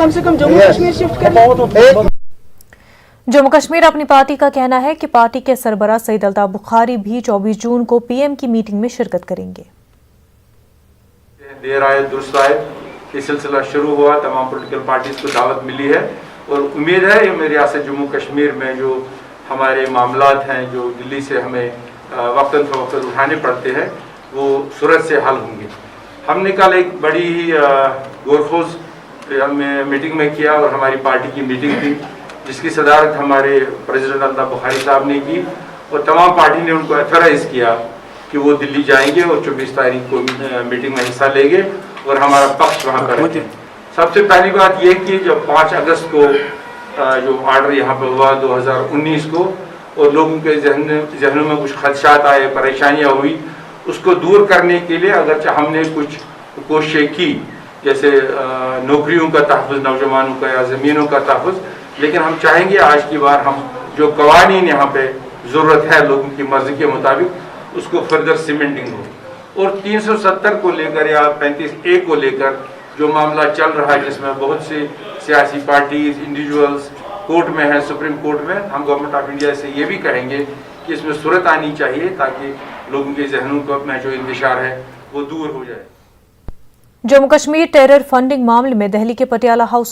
कम से कम जम्मू कश्मीर शिफ्ट करें। जम्मू कश्मीर अपनी पार्टी का कहना है कि पार्टी के सरबराह सईद अल्ताफ बुखारी भी 24 जून को पीएम की मीटिंग में शिरकत करेंगे। देर आए दुरुस्त आए, ये सिलसिला शुरू हुआ, तमाम पॉलिटिकल पार्टीज को दावत मिली है और उम्मीद है ये रियासत जम्मू कश्मीर में जो हमारे मामलात हैं जो दिल्ली से हमें वक्तन फवक्तन उठाने पड़ते हैं वो सूरत से हल होंगे। हमने कल एक बड़ी गौरखोज हमने मीटिंग में किया और हमारी पार्टी की मीटिंग थी जिसकी सदारत हमारे प्रेसिडेंट अल्ताफ बुखारी साहब ने की और तमाम पार्टी ने उनको एथराइज़ किया कि वो दिल्ली जाएंगे और 24 तारीख को मीटिंग में हिस्सा लेंगे और हमारा पक्ष वहाँ पर रखें। सबसे पहली बात ये कि जब 5 अगस्त को जो आर्डर यहाँ पर हुआ 2019 को और लोगों के जहनों में कुछ खदशात आए, परेशानियाँ हुई, उसको दूर करने के लिए अगरचे हमने कुछ कोशिशें की जैसे नौकरियों का तहफ़्फ़ुज़ नौजवानों का या ज़मीनों का तहफ़्फ़ुज़, लेकिन हम चाहेंगे आज की बार हम जो कवानीन यहाँ पे ज़रूरत है लोगों की मर्ज़ी के मुताबिक उसको फर्दर सीमेंटिंग हो और 370 को लेकर या 35A को लेकर जो मामला चल रहा है जिसमें बहुत सी सियासी पार्टीज इंडिविजुअल्स कोर्ट में हैं, सुप्रीम कोर्ट में, हम गवर्नमेंट ऑफ इंडिया से ये भी कहेंगे कि इसमें सूरत आनी चाहिए ताकि लोगों के जहनों में जो इंतशार है वो दूर हो जाए। जम्मू कश्मीर टेरर फंडिंग मामले में दिल्ली के पटियाला हाउस